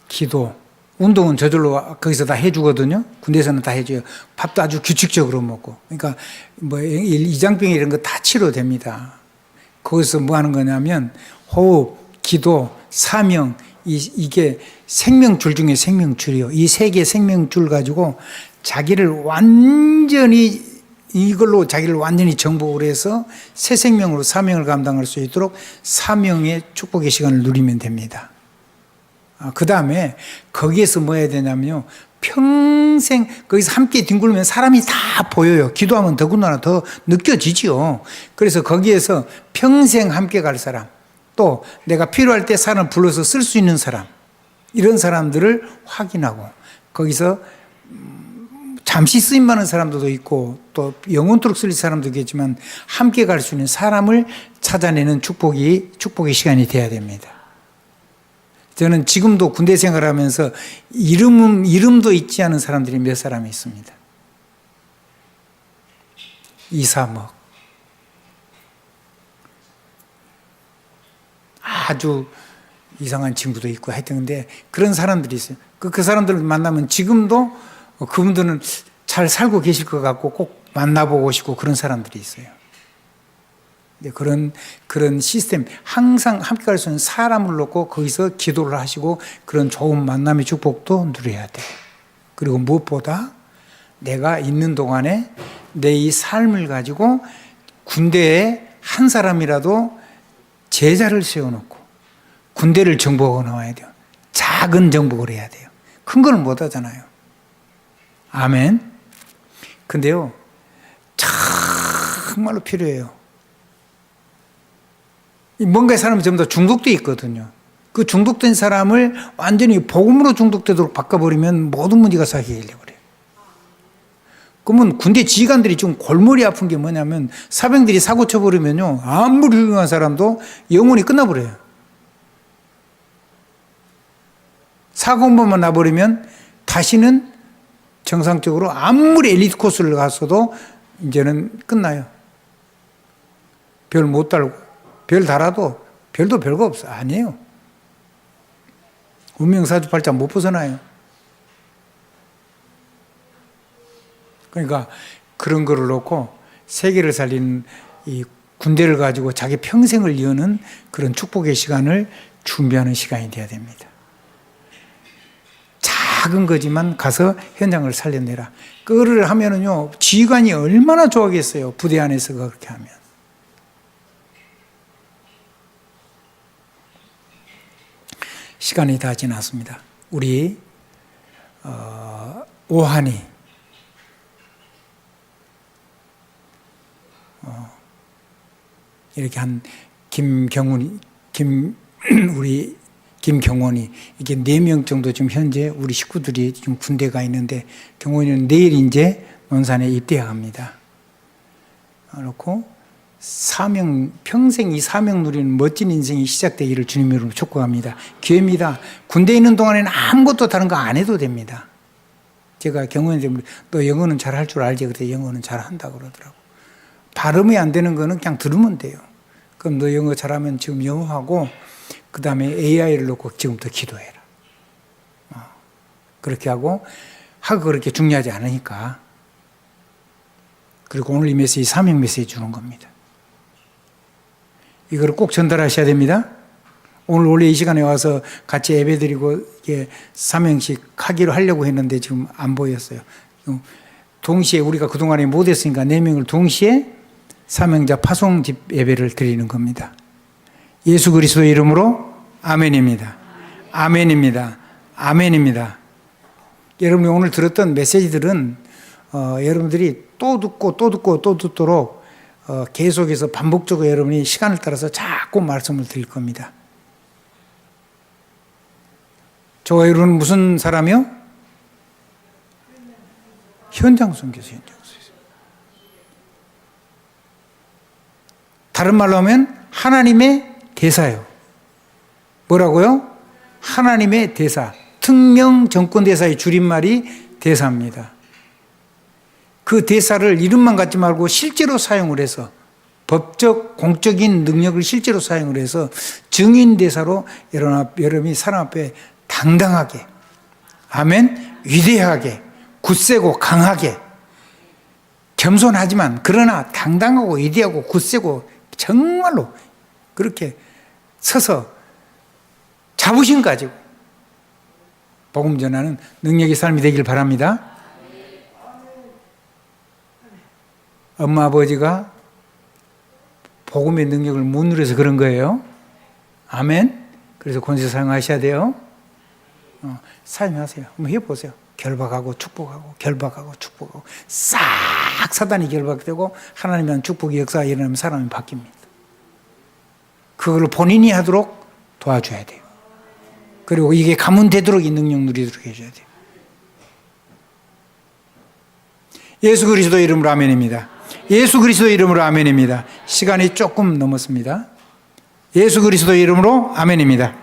기도, 운동은 저절로 거기서 다 해주거든요. 군대에서는 다 해줘요. 밥도 아주 규칙적으로 먹고. 그러니까 뭐 이장병 이런 거 다 치료됩니다. 거기서 뭐 하는 거냐면 호흡, 기도, 사명, 이게 생명줄 중에 생명줄이요. 이 세 개의 생명줄 가지고 자기를 완전히 이걸로 자기를 완전히 정복을 해서 새 생명으로 사명을 감당할 수 있도록 사명의 축복의 시간을 누리면 됩니다. 그 다음에 거기에서 뭐 해야 되냐면요. 평생 거기서 함께 뒹굴면 사람이 다 보여요. 기도하면 더군다나 더 느껴지지요. 그래서 거기에서 평생 함께 갈 사람, 또 내가 필요할 때 사람을 불러서 쓸 수 있는 사람, 이런 사람들을 확인하고 거기서 잠시 쓰임받는 사람들도 있고 또 영원토록 쓸 사람도 있겠지만 함께 갈 수 있는 사람을 찾아내는 축복의 시간이 돼야 됩니다. 저는 지금도 군대 생활하면서 이름도 잊지 않은 사람들이 몇 사람이 있습니다. 이사목, 아주 이상한 친구도 있고 하여튼 근데 그런 사람들이 있어요. 그 사람들을 만나면 지금도 그분들은 잘 살고 계실 것 같고 꼭 만나보고 싶고 그런 사람들이 있어요. 그런 시스템, 항상 함께 갈 수 있는 사람을 놓고 거기서 기도를 하시고 그런 좋은 만남의 축복도 누려야 돼요. 그리고 무엇보다 내가 있는 동안에 내 이 삶을 가지고 군대에 한 사람이라도 제자를 세워놓고 군대를 정복하고 나와야 돼요. 작은 정복을 해야 돼요. 큰 걸 못 하잖아요. 아멘. 근데요, 정말로 필요해요. 뭔가의 사람은 전부 다 중독돼 있거든요. 그 중독된 사람을 완전히 복음으로 중독되도록 바꿔버리면 모든 문제가 해결돼버려요. 그러면 군대 지휘관들이 지금 골머리 아픈 게 뭐냐면 사병들이 사고 쳐버리면요, 아무리 훌륭한 사람도 영혼이 끝나버려요. 사고 한 번만 나버리면 다시는 정상적으로 아무리 엘리트 코스를 갔어도 이제는 끝나요. 별 못 달고. 별 달아도 별도 별거 없어. 아니에요. 운명사주팔자 못 벗어나요. 그러니까 그런 거를 놓고 세계를 살리는 이 군대를 가지고 자기 평생을 여는 그런 축복의 시간을 준비하는 시간이 돼야 됩니다. 작은 거지만 가서 현장을 살려내라. 그거를 하면은요, 지휘관이 얼마나 좋아하겠어요. 부대 안에서 그렇게 하면. 시간이 다 지났습니다. 우리 오한이 이렇게 한 우리 김경원이 이게 4명 정도 지금 현재 우리 식구들이 지금 군대 가 있는데 경원이는 내일 이제 논산에 입대합니다. 그렇고 평생 이 사명 누리는 멋진 인생이 시작되기를 주님 이름으로 축복합니다. 기회입니다. 군대에 있는 동안에는 아무것도 다른 거 안 해도 됩니다. 제가 경원한테 너 영어는 잘할 줄 알지? 그때 영어는 잘한다 그러더라고. 발음이 안 되는 거는 그냥 들으면 돼요. 그럼 너 영어 잘하면 지금 영어하고 그 다음에 AI를 놓고 지금부터 기도해라. 그렇게 하고 그렇게 중요하지 않으니까. 그리고 오늘 이 메시지 사명 메시지 주는 겁니다. 이걸 꼭 전달하셔야 됩니다. 오늘 원래 이 시간에 와서 같이 예배드리고 이게 사명식 하기로 하려고 했는데 지금 안 보였어요. 동시에 우리가 그동안에 못했으니까 4명을 동시에 사명자 파송집 예배를 드리는 겁니다. 예수 그리스도의 이름으로 아멘입니다. 아멘입니다. 아멘입니다. 여러분이 오늘 들었던 메시지들은 여러분들이 또 듣고 또 듣고 또 듣도록 계속해서 반복적으로 여러분이 시간을 따라서 자꾸 말씀을 드릴 겁니다. 저와 여러분은 무슨 사람이요? 현장 선교사, 현장 선교사. 다른 말로 하면 하나님의 대사예요. 뭐라고요? 하나님의 대사. 특명 정권 대사의 줄임말이 대사입니다. 그 대사를 이름만 갖지 말고 실제로 사용을 해서 법적, 공적인 능력을 실제로 사용을 해서 증인 대사로 여러분이 사람 앞에 당당하게, 아멘, 위대하게, 굳세고 강하게, 겸손하지만 그러나 당당하고 위대하고 굳세고 정말로 그렇게 서서 자부심 가지고 복음 전하는 능력의 삶이 되길 바랍니다. 엄마 아버지가 복음의 능력을 못 누려서 그런 거예요. 아멘. 그래서 권세 사용하셔야 돼요. 사용하세요. 한번 해보세요. 결박하고 축복하고 결박하고 축복하고 싹 사단이 결박되고 하나님의 축복의 역사가 일어나면 사람이 바뀝니다. 그걸 본인이 하도록 도와줘야 돼요. 그리고 이게 가문되도록 이 능력 누리도록 해줘야 돼요. 예수 그리스도 이름으로 아멘입니다. 예수 그리스도 이름으로 아멘입니다. 시간이 조금 넘었습니다. 예수 그리스도 이름으로 아멘입니다.